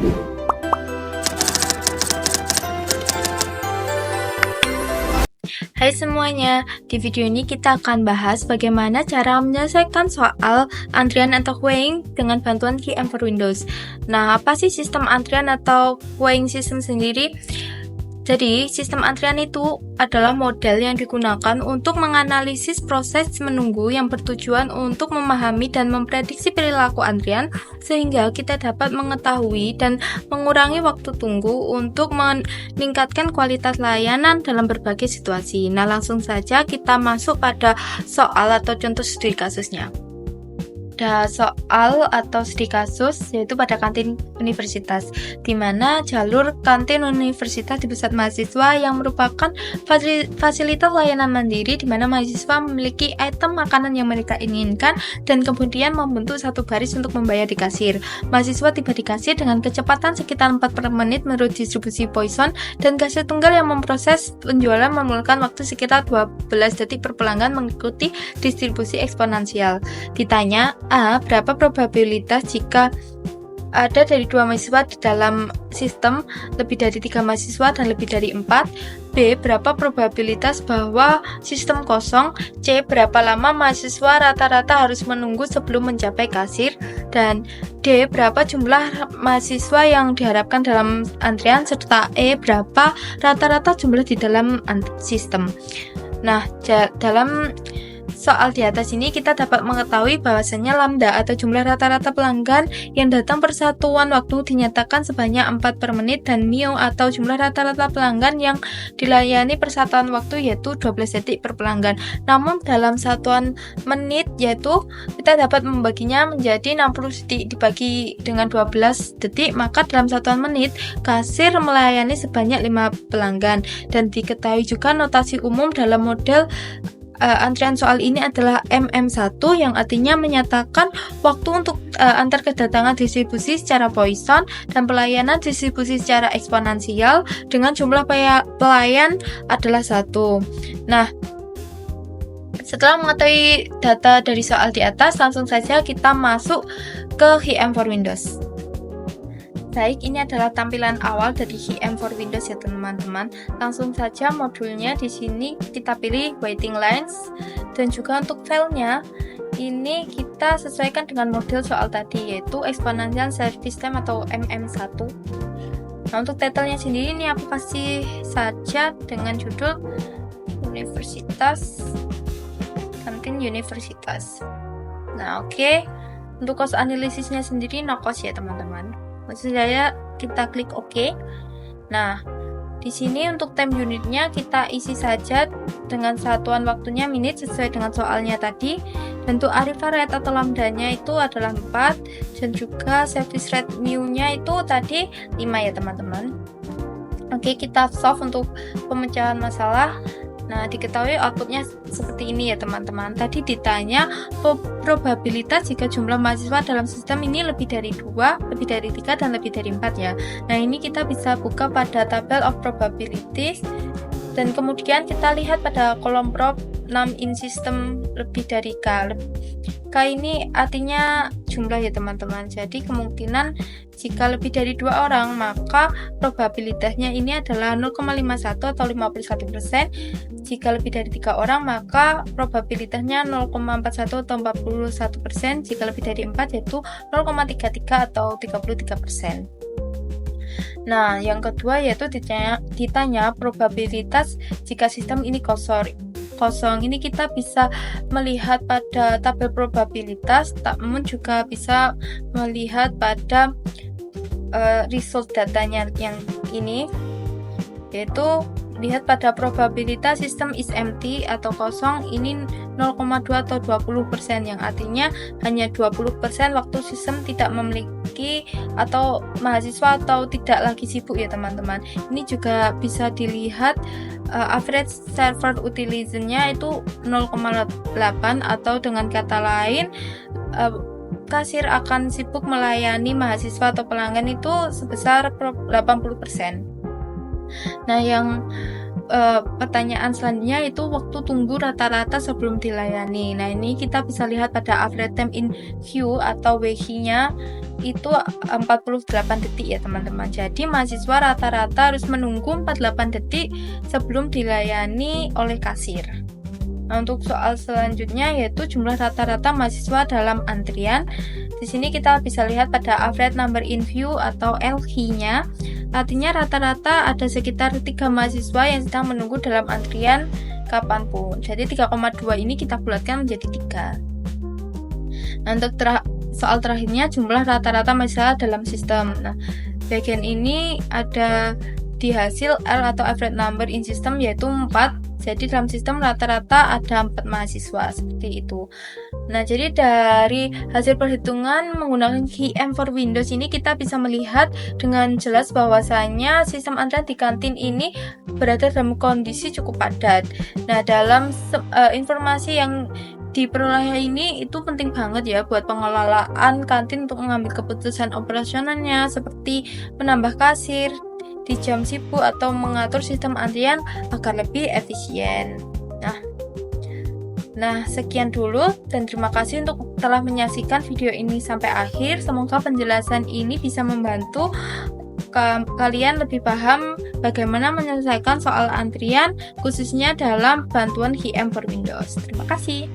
Hai semuanya, di video ini kita akan bahas bagaimana cara menyelesaikan soal antrian atau queuing dengan bantuan QM for Windows. Nah, apa sih sistem antrian atau queuing system sendiri? Jadi, sistem antrian itu adalah model yang digunakan untuk menganalisis proses menunggu yang bertujuan untuk memahami dan memprediksi perilaku antrian sehingga kita dapat mengetahui dan mengurangi waktu tunggu untuk meningkatkan kualitas layanan dalam berbagai situasi. Nah, langsung saja kita masuk pada soal atau contoh studi kasusnya. Ada soal atau studi kasus yaitu pada kantin universitas, di mana jalur kantin universitas di pusat mahasiswa yang merupakan fasilitas layanan mandiri di mana mahasiswa memiliki item makanan yang mereka inginkan dan kemudian membentuk satu baris untuk membayar di kasir. Mahasiswa tiba di kasir dengan kecepatan sekitar 4 per menit menurut distribusi Poisson, dan kasir tunggal yang memproses penjualan memerlukan waktu sekitar 12 detik per pelanggan mengikuti distribusi eksponensial. Ditanya, A. Berapa probabilitas jika ada dari 2 mahasiswa di dalam sistem, lebih dari 3 mahasiswa dan lebih dari 4? B. Berapa probabilitas bahwa sistem kosong? C. Berapa lama mahasiswa rata-rata harus menunggu sebelum mencapai kasir? Dan D. Berapa jumlah mahasiswa yang diharapkan dalam antrian? Serta E. Berapa rata-rata jumlah di dalam sistem? Nah, dalam soal di atas ini kita dapat mengetahui bahwasanya lambda atau jumlah rata-rata pelanggan yang datang per satuan waktu dinyatakan sebanyak 4 per menit, dan mu atau jumlah rata-rata pelanggan yang dilayani per satuan waktu yaitu 12 detik per pelanggan. Namun dalam satuan menit yaitu kita dapat membaginya menjadi 60 detik dibagi dengan 12 detik, maka dalam satuan menit kasir melayani sebanyak 5 pelanggan. Dan diketahui juga notasi umum dalam model antrian soal ini adalah MM1 yang artinya menyatakan waktu untuk antar kedatangan distribusi secara Poisson dan pelayanan distribusi secara eksponensial dengan jumlah pelayan adalah 1. Nah, setelah mengetahui data dari soal di atas, langsung saja kita masuk ke QM for Windows. Baik, ini adalah tampilan awal dari QM for Windows ya teman-teman. Langsung saja modulnya di sini kita pilih waiting lines, dan juga untuk filenya ini kita sesuaikan dengan model soal tadi yaitu Exponential Service Time atau MM1. Nah, untuk title-nya sendiri ini aku kasih saja dengan judul Universitas, Kantin Universitas. Nah, oke. Untuk cost analisisnya sendiri no cost ya teman-teman. Maksud saya kita klik OK. Nah, di sini untuk time unitnya kita isi saja dengan satuan waktunya menit sesuai dengan soalnya tadi. Dan untuk arrival rate atau lambdanya itu adalah 4, dan juga service rate mu-nya itu tadi 5 ya teman-teman. Oke, kita solve untuk pemecahan masalah. Nah, diketahui outputnya seperti ini ya teman-teman. Tadi ditanya probabilitas jika jumlah mahasiswa dalam sistem ini lebih dari 2, lebih dari 3, dan lebih dari 4 ya. Nah, ini kita bisa buka pada tabel of probabilities, dan kemudian kita lihat pada kolom prob 6 in system lebih dari K. K ini artinya jumlah ya teman-teman. Jadi kemungkinan jika lebih dari 2 orang maka probabilitasnya ini adalah 0,51 atau 51%. Jika lebih dari 3 orang maka probabilitasnya 0,41 atau 41%. Jika lebih dari 4 yaitu 0,33 atau 33%. Nah, yang kedua yaitu ditanya probabilitas jika sistem ini kosong. Ini kita bisa melihat pada tabel probabilitas, namun juga bisa melihat pada result datanya yang ini, yaitu lihat pada probabilitas sistem is empty atau kosong ini 0,2 atau 20%, yang artinya hanya 20% waktu sistem tidak memiliki atau mahasiswa atau tidak lagi sibuk ya teman-teman. Ini juga bisa dilihat average server utilization-nya itu 0,8, atau dengan kata lain kasir akan sibuk melayani mahasiswa atau pelanggan itu sebesar 80%. Nah, yang pertanyaan selanjutnya itu waktu tunggu rata-rata sebelum dilayani. Nah, ini kita bisa lihat pada average time in queue atau WQ-nya itu 48 detik ya teman-teman. Jadi mahasiswa rata-rata harus menunggu 48 detik sebelum dilayani oleh kasir. Nah, untuk soal selanjutnya yaitu jumlah rata-rata mahasiswa dalam antrian. Di sini kita bisa lihat pada average number in queue atau LQ-nya. Artinya rata-rata ada sekitar 3 mahasiswa yang sedang menunggu dalam antrian kapanpun. Jadi 3,2 ini kita bulatkan menjadi 3. Nah, untuk soal terakhirnya jumlah rata-rata mahasiswa dalam sistem. Nah, bagian ini ada di hasil L atau average number in system yaitu 4. Jadi dalam sistem rata-rata ada 4 mahasiswa seperti itu. Nah, jadi dari hasil perhitungan menggunakan QM for Windows ini kita bisa melihat dengan jelas bahwasanya sistem antrian di kantin ini berada dalam kondisi cukup padat. Nah, dalam informasi yang diperoleh ini itu penting banget ya buat pengelolaan kantin untuk mengambil keputusan operasionalnya seperti menambah kasir di jam sibuk atau mengatur sistem antrian agar lebih efisien. Nah, sekian dulu dan terima kasih untuk telah menyaksikan video ini sampai akhir. Semoga penjelasan ini bisa membantu kalian lebih paham bagaimana menyelesaikan soal antrian khususnya dalam bantuan QM for Windows. Terima kasih.